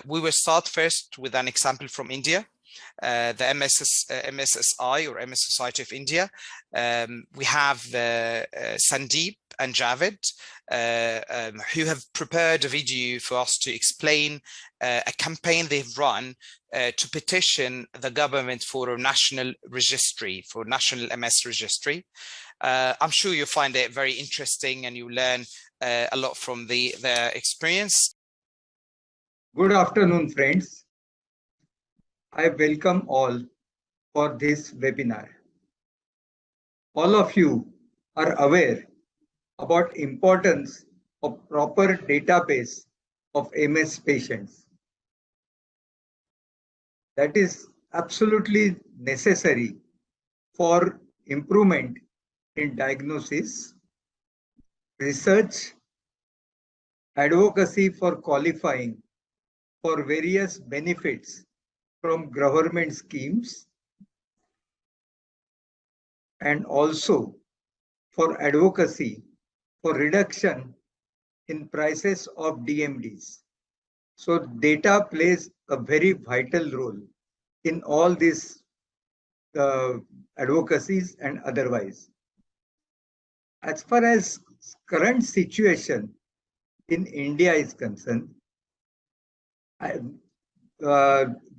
We will start first with an example from India, the MSSI or MS Society of India. We have Sandeep and Javed who have prepared a video for us to explain a campaign they've run to petition the government for a national registry, for national MS registry. I'm sure you'll find it very interesting and you learn a lot from their experience. Good afternoon, friends. I welcome all for this webinar. All of you are aware about importance of proper database of MS patients. That is absolutely necessary for improvement in diagnosis, research, advocacy for qualifying for various benefits from government schemes, and also for advocacy for reduction in prices of DMDs. So data plays a very vital role in all these advocacies and otherwise. As far as current situation in India is concerned,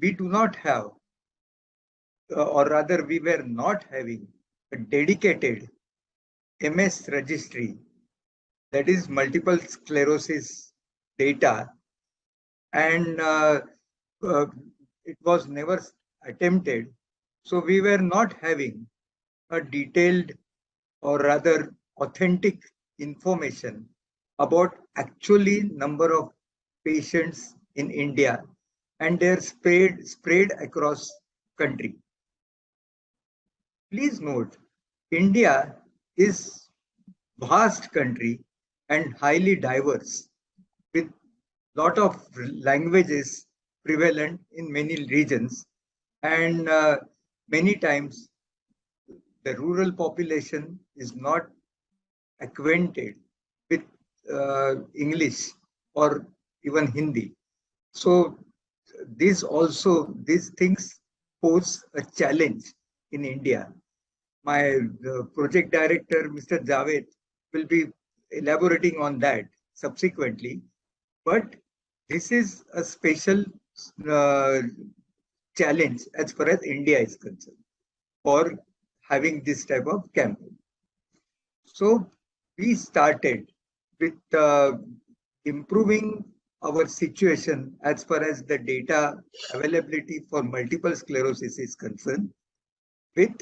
we do not have, or rather we were not having a dedicated MS registry, that is multiple sclerosis data, and it was never attempted. So we were not having a detailed or rather authentic information about actually number of patients in India and their spread across country. Please note, India is vast country and highly diverse with lot of languages prevalent in many regions, and many times the rural population is not acquainted with English or even Hindi. So these things pose a challenge in India. My project director, Mr. Javed, will be elaborating on that subsequently. But this is a special challenge as far as India is concerned for having this type of campaign. So we started with improving our situation as far as the data availability for multiple sclerosis is concerned with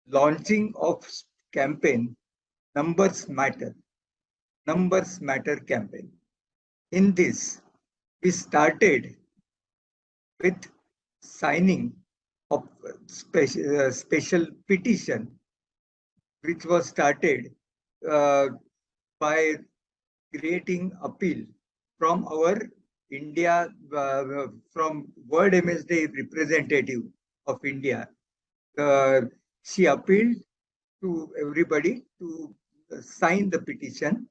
launching of campaign Numbers Matter campaign. In this, we started with signing of special petition, which was started by creating appeal from our India, from World MS Day representative of India. She appealed to everybody to sign the petition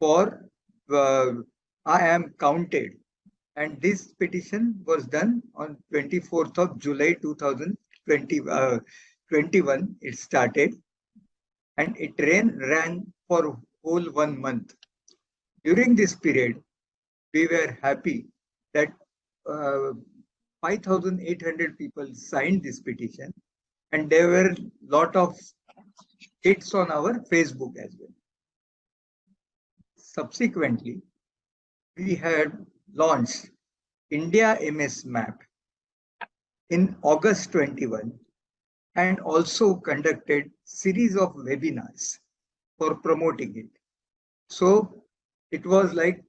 for I am counted, and this petition was done on 24th of July 2021. It started and it ran for whole 1 month. During this period, we were happy that 5,800 people signed this petition, and there were a lot of hits on our Facebook as well. Subsequently, we had launched India MS Map in August 21 and also conducted series of webinars for promoting it. So it was like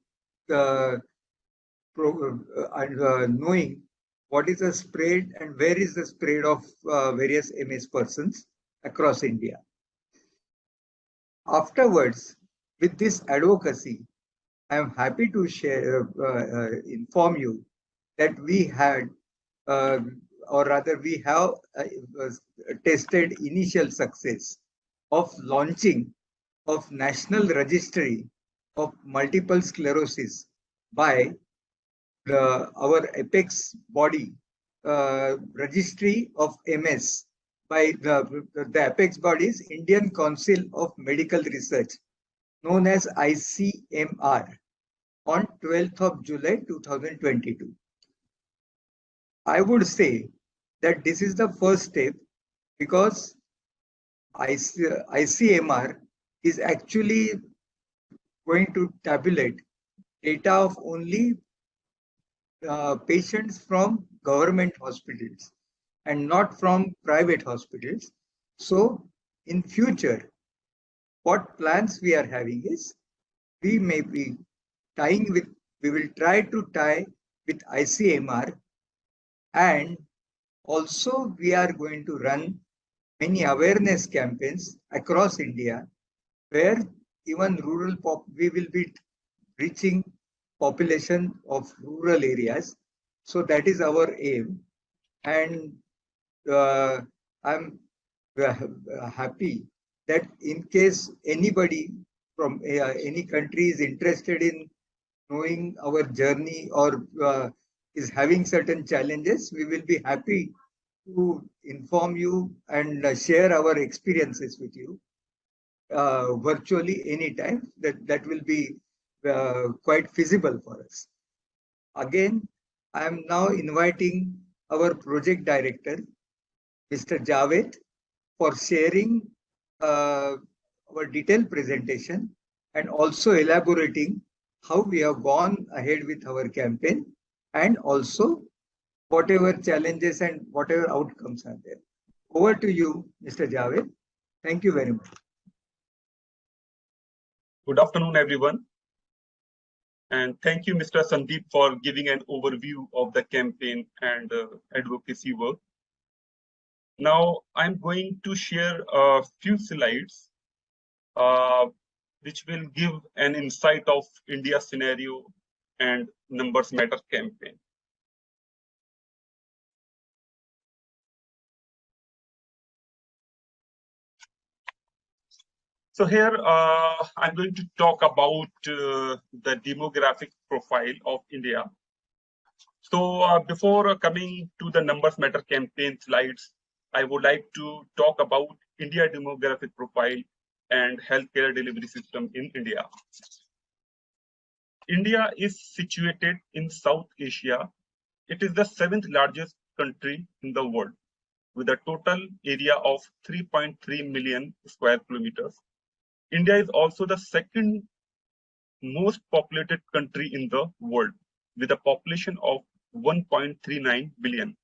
knowing what is the spread and where is the spread of various MS persons across India. Afterwards, with this advocacy, I am happy to share, inform you that we had, or rather we have tested initial success of launching of National Registry of Multiple Sclerosis by our apex body, registry of MS by the apex body is Indian Council of Medical Research, known as ICMR, on 12th of July 2022. I would say that this is the first step because ICMR is actually going to tabulate data of only patients from government hospitals and not from private hospitals. So in future, what plans we are having is we may be we will try to tie with ICMR, and also we are going to run many awareness campaigns across India where even we will be reaching population of rural areas. So that is our aim. And I'm happy that in case anybody from any country is interested in knowing our journey or is having certain challenges, we will be happy to inform you and share our experiences with you virtually anytime. That will be quite feasible for us. Again, I am now inviting our project director, Mr. Javed, for sharing our detailed presentation and also elaborating how we have gone ahead with our campaign and also whatever challenges and whatever outcomes are there. Over to you, Mr. Javed. Thank you very much. Good afternoon, everyone. And thank you, Mr. Sandeep, for giving an overview of the campaign and advocacy work. Now, I'm going to share a few slides which will give an insight of India's scenario and Numbers Matter campaign. So here, I'm going to talk about the demographic profile of India. So before coming to the Numbers Matter campaign slides, I would like to talk about India demographic profile and healthcare delivery system in India. India is situated in South Asia. It is the 7th largest country in the world with a total area of 3.3 million square kilometers. India is also the second most populated country in the world with a population of 1.39 billion.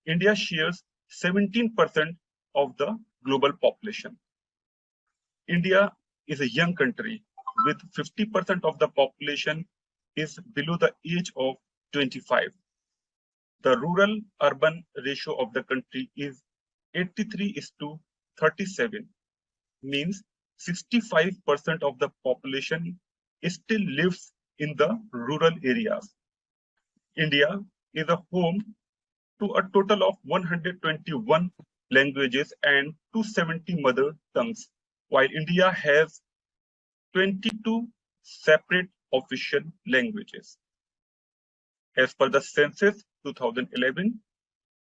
India shares 17% of the global population. India is a young country with 50% of the population is below the age of 25. The rural-urban ratio of the country is 83:37, means 65% of the population still lives in the rural areas. India is a home to a total of 121 languages and 270 mother tongues, while India has 22 separate official languages. As per the census 2011,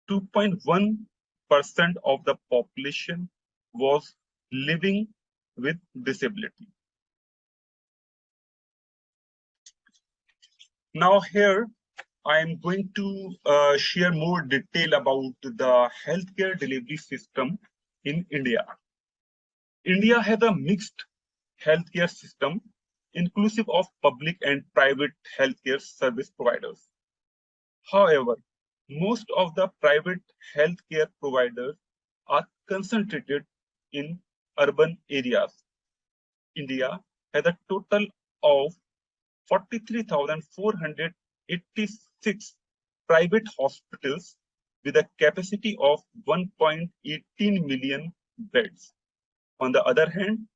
2.1% of the population was living with disability. Now here, I am going to share more detail about the healthcare delivery system in India. India has a mixed healthcare system, inclusive of public and private healthcare service providers. However, most of the private healthcare providers are concentrated in urban areas. India has a total of 43,486 private hospitals with a capacity of 1.18 million beds. On the other hand,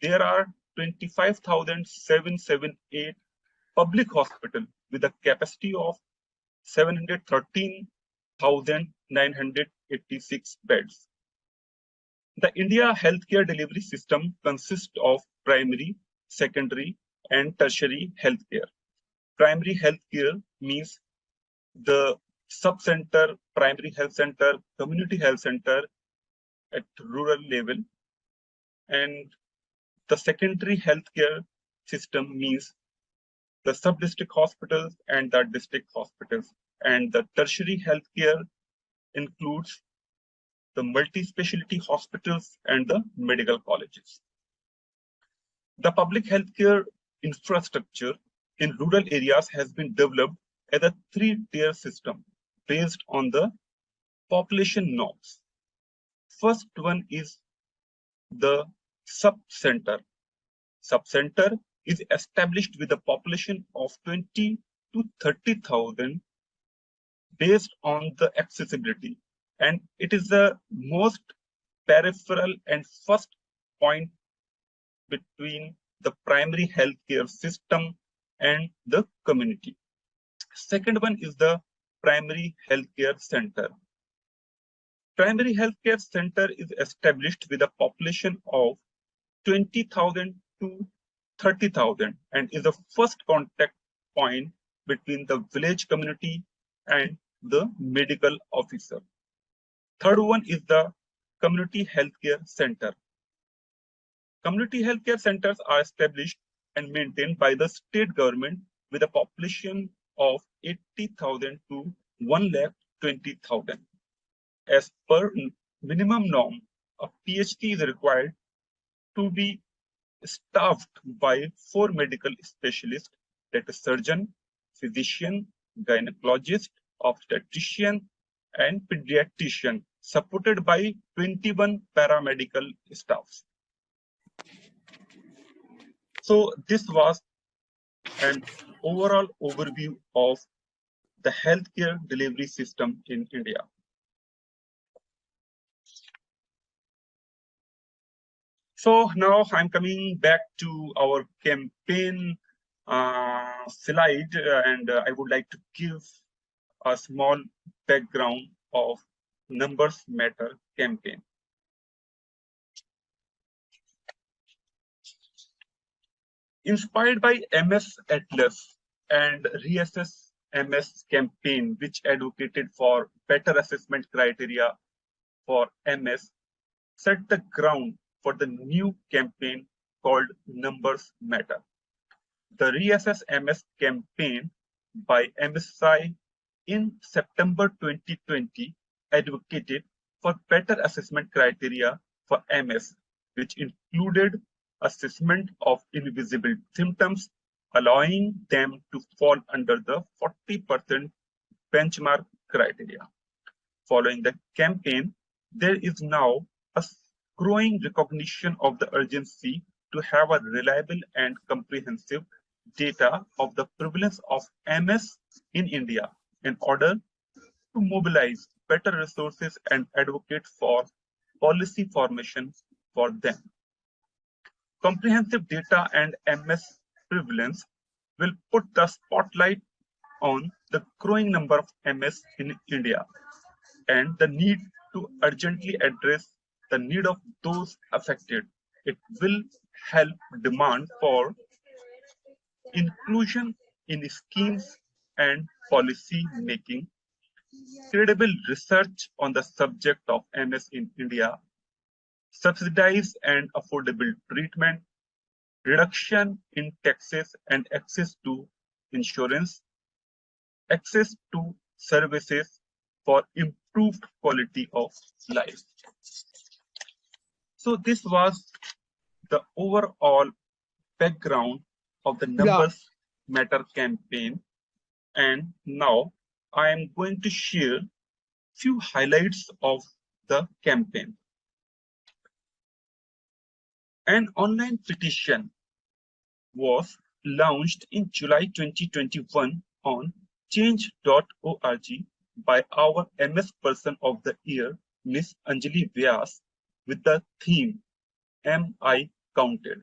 there are 25,778 public hospitals with a capacity of 713,986 beds. The India healthcare delivery system consists of primary, secondary, and tertiary healthcare. primary health care means the sub-center, primary health center, community health center at rural level. And the secondary healthcare system means the sub-district hospitals and the district hospitals. And the tertiary healthcare includes the multi-specialty hospitals and the medical colleges. The public healthcare infrastructure in rural areas has been developed as a three-tier system based on the population norms. First one is the sub-center. Sub-center is established with a population of 20 to 30,000 based on the accessibility. And it is the most peripheral and first point between the primary healthcare system and the community. Second one is the primary healthcare center. Primary healthcare center is established with a population of 20,000 to 30,000 and is the first contact point between the village community and the medical officer. Third one is the community healthcare center. Community healthcare centers are established and maintained by the state government with a population of 80,000 to 1,20,000. As per minimum norm, a PHC is required to be staffed by 4 medical specialists, that is surgeon, physician, gynecologist, obstetrician, and pediatrician, supported by 21 paramedical staffs. So this was an overall overview of the healthcare delivery system in India. So now I'm coming back to our campaign slide, and I would like to give a small background of Numbers Matter campaign. Inspired by MS Atlas and Reassess MS campaign, which advocated for better assessment criteria for MS, set the ground for the new campaign called Numbers Matter. The Reassess MS campaign by MSI in September 2020 advocated for better assessment criteria for MS, which included assessment of invisible symptoms, allowing them to fall under the 40% benchmark criteria. Following the campaign, there is now a growing recognition of the urgency to have a reliable and comprehensive data of the prevalence of MS in India in order to mobilize better resources and advocate for policy formation for them. Comprehensive data and MS prevalence will put the spotlight on the growing number of MS in India and the need to urgently address the need of those affected. It will help demand for inclusion in schemes and policy making, credible research on the subject of MS in India, subsidized and affordable treatment, reduction in taxes and access to insurance, access to services for improved quality of life. So this was the overall background of the Numbers Matter campaign. And now I am going to share few highlights of the campaign. An online petition was launched in July 2021 on change.org by our MS Person of the Year, Ms. Anjali Vyas, with the theme, Am I Counted?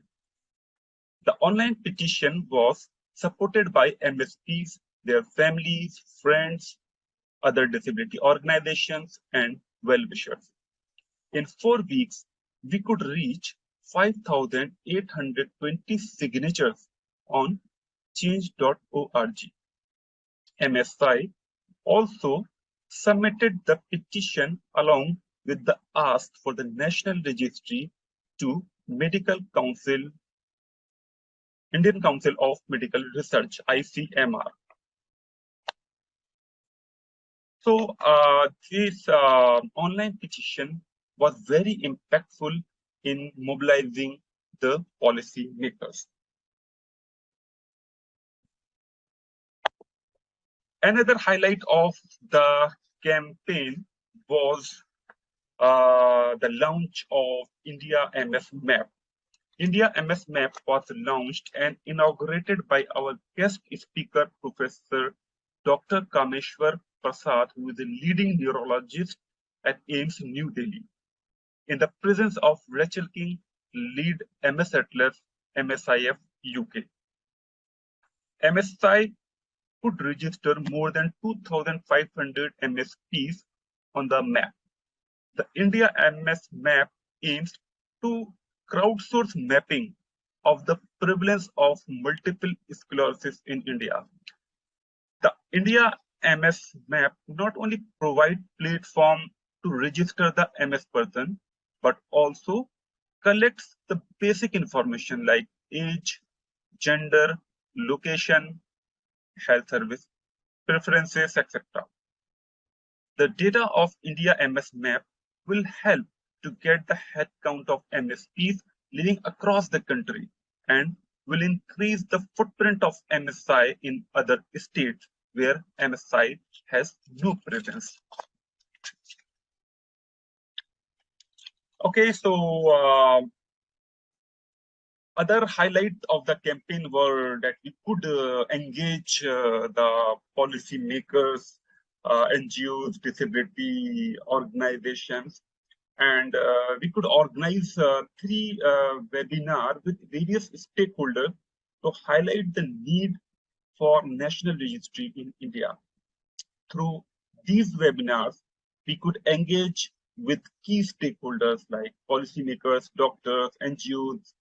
The online petition was supported by MSPs, their families, friends, other disability organizations, and well-wishers. In 4 weeks, we could reach 5,820 signatures on change.org. MSI also submitted the petition along with the ask for the National Registry to Indian Council of Medical Research, ICMR. So this online petition was very impactful in mobilizing the policy makers. Another highlight of the campaign was the launch of India MS Map. India MS Map was launched and inaugurated by our guest speaker, Professor Dr. Kameshwar Prasad, who is a leading neurologist at AIIMS New Delhi, in the presence of Rachel King, lead MS Atlas, MSIF UK. MSI could register more than 2,500 MSPs on the map. The India MS Map aims to crowdsource mapping of the prevalence of multiple sclerosis in India. The India MS Map not only provides platform to register the MS person, but also collects the basic information like age, gender, location, health service, preferences, etc. The data of India MS Map will help to get the head count of MSPs living across the country and will increase the footprint of MSI in other states where MSI has no presence. Okay, so other highlights of the campaign were that we could engage the policy makers, NGOs, disability organizations, and we could organize 3 webinars with various stakeholders to highlight the need for national registry in India. Through these webinars, we could engage with key stakeholders like policymakers, doctors, NGOs,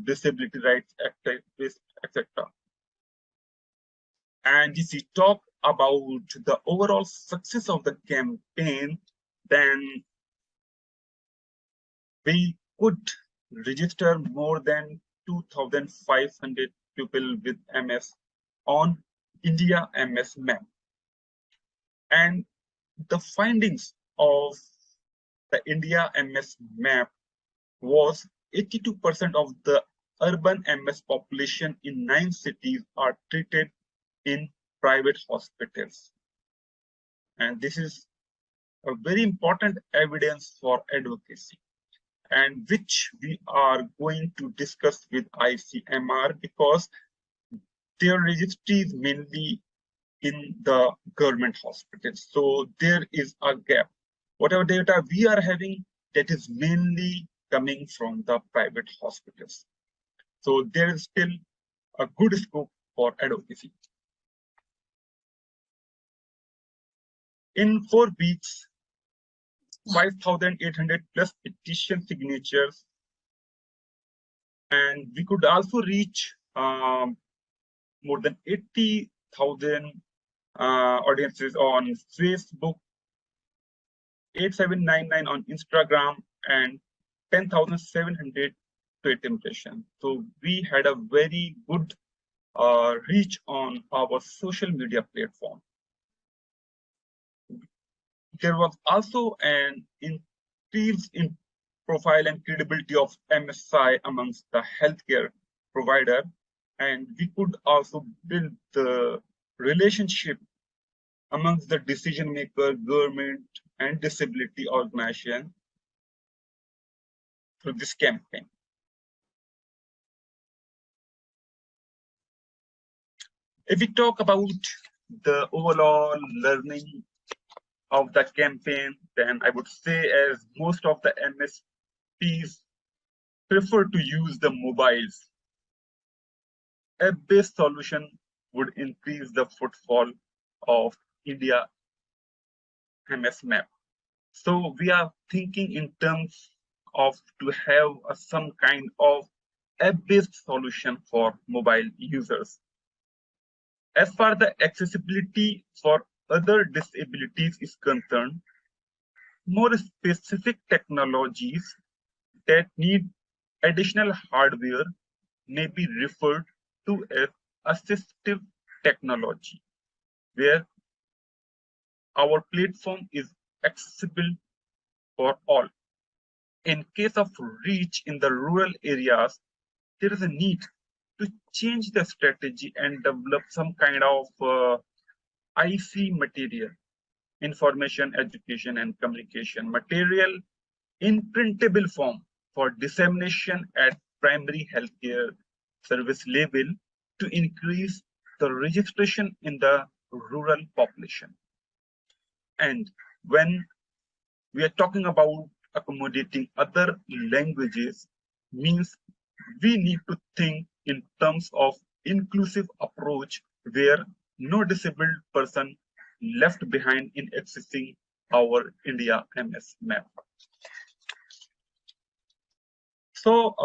disability rights activists, etc. And if we talk about the overall success of the campaign, then we could register more than 2,500 people with MS on India MS Map. And the findings of the India MS Map was 82% of the urban MS population in 9 cities are treated in private hospitals. And this is a very important evidence for advocacy, and which we are going to discuss with ICMR because their registry is mainly in the government hospitals. So there is a gap. Whatever data we are having, that is mainly coming from the private hospitals. So there is still a good scope for advocacy. In 4 weeks, 5,800 plus petition signatures, and we could also reach more than 80,000 audiences on Facebook, 8799 on Instagram, and 10,700 tweet impressions. So we had a very good reach on our social media platform. There was also an increase in profile and credibility of MSI amongst the healthcare provider, and we could also build the relationship amongst the decision maker, government, and disability organization through this campaign. If we talk about the overall learning of the campaign, then I would say as most of the MSPs prefer to use the mobiles, app-based solution would increase the footfall of India MS Map. So we are thinking in terms of to have some kind of app-based solution for mobile users. As far the accessibility for other disabilities is concerned, more specific technologies that need additional hardware may be referred to as assistive technology, where our platform is accessible for all. In case of reach in the rural areas, there is a need to change the strategy and develop some kind of IC material, information, education, and communication material in printable form for dissemination at primary healthcare service level to increase the registration in the rural population. And when we are talking about accommodating other languages, means we need to think in terms of inclusive approach where no disabled person left behind in accessing our India MS map. So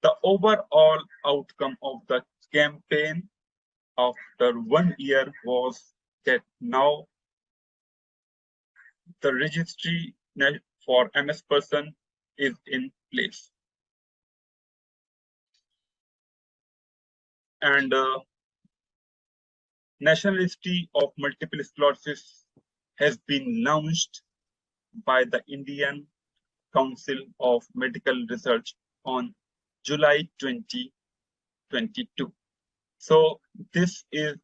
the overall outcome of the campaign after 1 year was that now the registry for MS person is in place. And National Registry of Multiple Sclerosis has been launched by the Indian Council of Medical Research on July 2022. So this is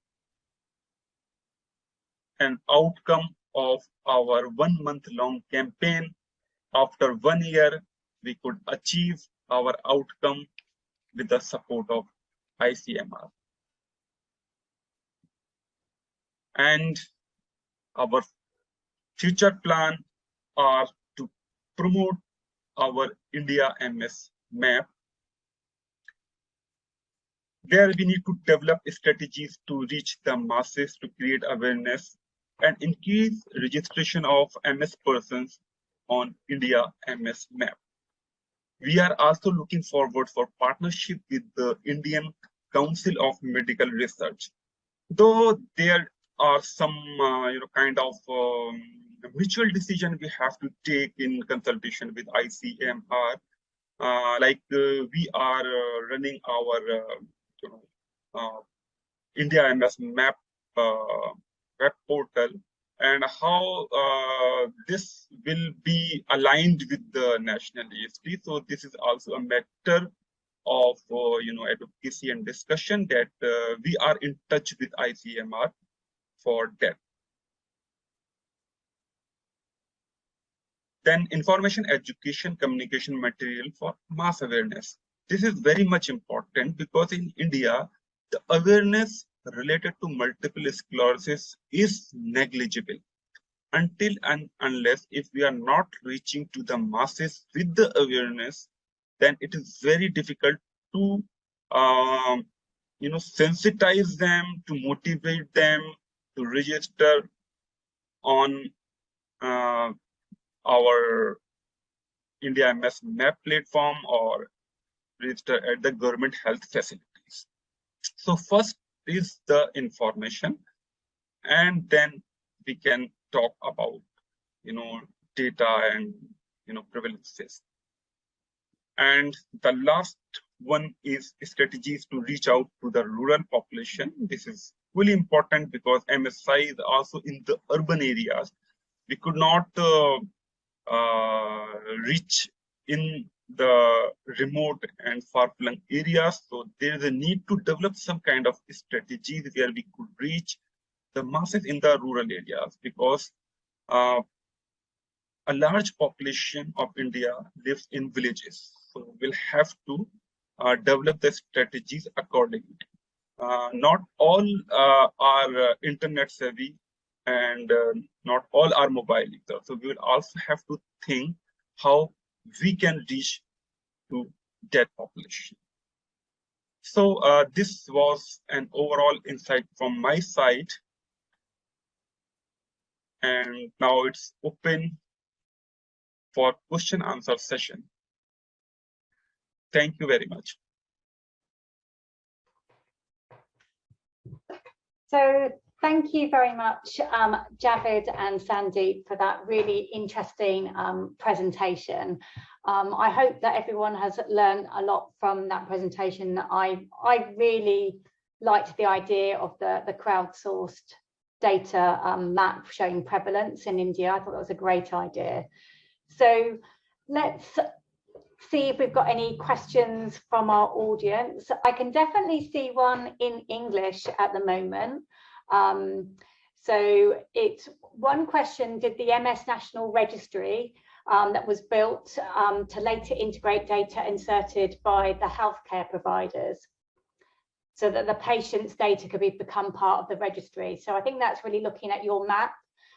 an outcome of our 1 month long campaign. After 1 year, we could achieve our outcome with the support of ICMR. And our future plan are to promote our India MS map. There we need to develop strategies to reach the masses to create awareness and increase registration of MS persons on India MS map. We are also looking forward for partnership with the Indian Council of Medical Research. Though there are some kind of mutual decision we have to take in consultation with ICMR, we are running our India MS map web portal, and how this will be aligned with the national registry. So this is also a matter of advocacy and discussion that we are in touch with ICMR for that. Then information, education, communication material for mass awareness. This is very much important because in India, the awareness related to multiple sclerosis is negligible. Until and unless if we are not reaching to the masses with the awareness, then it is very difficult to sensitize them, to motivate them to register on our India MS map platform or register at the government health facilities. So first is the information, and then we can talk about data and prevalences. And the last one is strategies to reach out to the rural population. This is really important because MSI is also in the urban areas. We could not reach in the remote and far-flung areas. So there is a need to develop some kind of strategies where we could reach the masses in the rural areas, because a large population of India lives in villages. So we'll have to develop the strategies accordingly. Not all are internet savvy, and not all are mobile either. So we will also have to think how we can reach to that population. So this was an overall insight from my side. And now it's open for question answer session. Thank you very much. So thank you very much, Javed and Sandeep, for that really interesting presentation. I hope that everyone has learned a lot from that presentation. I really liked the idea of the crowdsourced data map showing prevalence in India. I thought that was a great idea. So let's see if we've got any questions from our audience. I can definitely see one in English at the moment. So it's one question: did the MS National Registry that was built to later integrate data inserted by the healthcare providers so that the patient's data could become part of the registry? So I think that's really looking at your map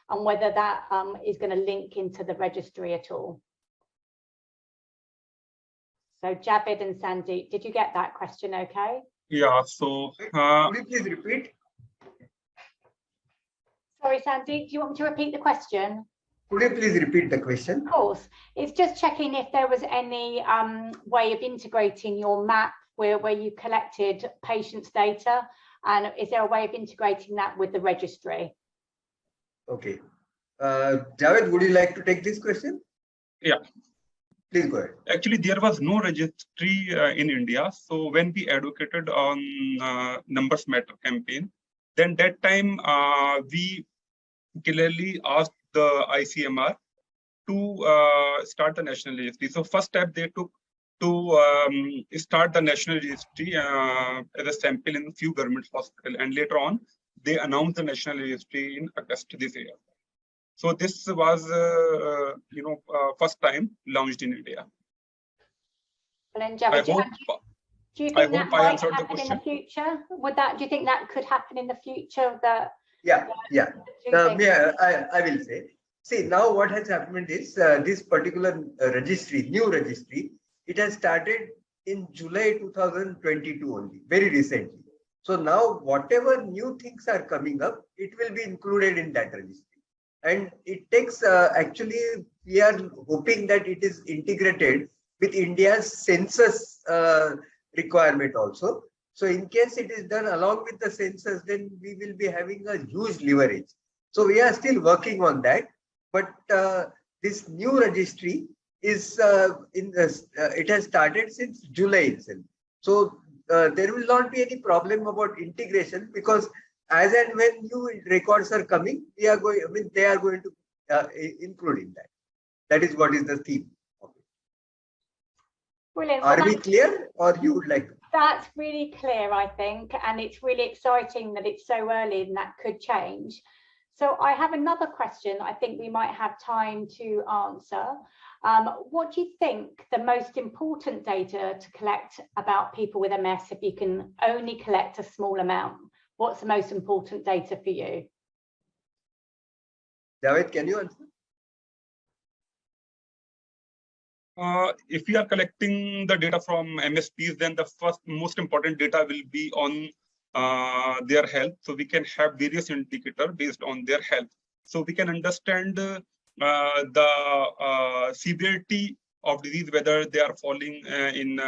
and whether that is going to link into the registry at all. So Javed and Sandeep, did you get that question okay? Yeah, so could you please repeat? Sorry, Sandeep, do you want me to repeat the question? Could you please repeat the question? Of course. It's just checking if there was any way of integrating your map where you collected patients' data, and is there a way of integrating that with the registry? Okay. Javed, would you like to take this question? Yeah. Please go ahead. Actually, there was no registry in India. So when we advocated on Numbers Matter campaign, then that time we clearly asked the ICMR to start the national registry. So first step they took to start the national registry as a sample in a few government hospitals, and later on they announced the national registry in August this year. So this was, first time launched in India. And then, Javed, do you think that might happen in the future? Do you think that could happen in the future? Yeah. I will say. See, now what has happened is this particular registry, new registry, it has started in July 2022 only, very recently. So now whatever new things are coming up, it will be included in that registry. And it takes, actually, we are hoping that it is integrated with India's census requirement also. So in case it is done along with the census, then we will be having a huge leverage. So we are still working on that. But this new registry is it has started since July itself. So there will not be any problem about integration, because as and when new records are coming, they are going to include in that. That is what is the theme of it. Brilliant. Are we clear, or you would like to? That's really clear, I think, and it's really exciting that it's so early and that could change. So I have another question I think we might have time to answer. What do you think the most important data to collect about people with MS, if you can only collect a small amount? What's the most important data for you? Javed, can you answer? If we are collecting the data from MSPs, then the first most important data will be on their health. So we can have various indicators based on their health. So we can understand the severity of disease, whether they are falling in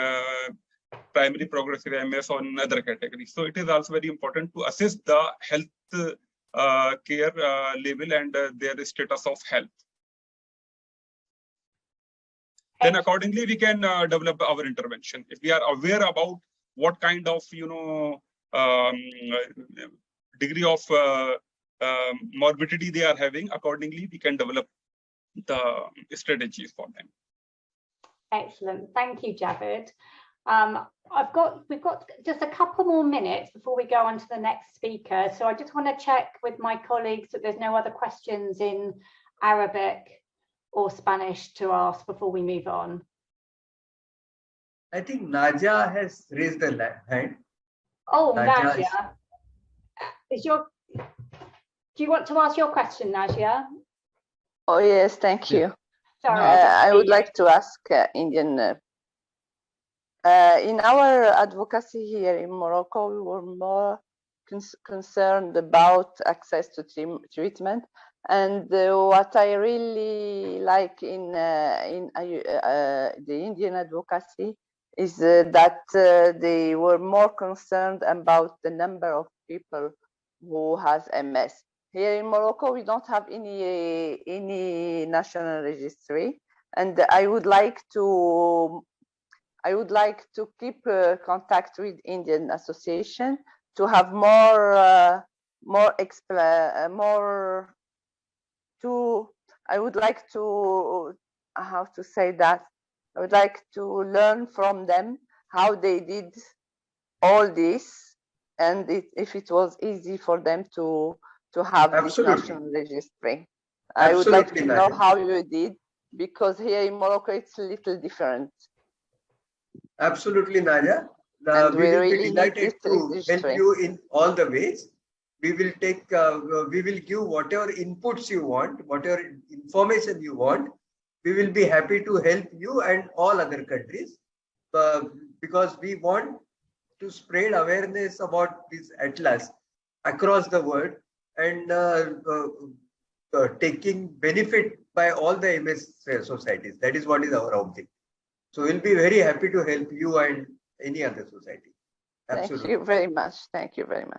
primary progressive MS or other categories. So it is also very important to assess the health care level and their status of health. Then accordingly, we can develop our intervention. If we are aware about what kind of degree of morbidity they are having, accordingly we can develop the strategies for them. Excellent, thank you, Javed. We've got just a couple more minutes before we go on to the next speaker. So I just want to check with my colleagues that there's no other questions in Arabic or Spanish to ask before we move on. I think Naja has raised the hand. Oh, Naja. Do you want to ask your question, Naja? Oh, yes, thank you. Sorry, I would like to ask Indian. In our advocacy here in Morocco, we were more concerned about access to treatment. And what I really like in the Indian advocacy is that they were more concerned about the number of people who has MS. Here in Morocco, we don't have any national registry, and I would like to keep contact with Indian Association to have I would like to, how to say that? I would like to learn from them how they did all this, and if it was easy for them to have Absolutely. this national registry. I would like to know how you did, because here in Morocco it's a little different. Absolutely, Nadia. And We will really be delighted to help registry. you in all the ways. We will take, we will give whatever inputs you want, whatever information you want. We will be happy to help you and all other countries, because we want to spread awareness about this atlas across the world, and taking benefit by all the MS societies. That is what is our objective. So we'll be very happy to help you and any other society. Absolutely. Thank you very much. Thank you very much.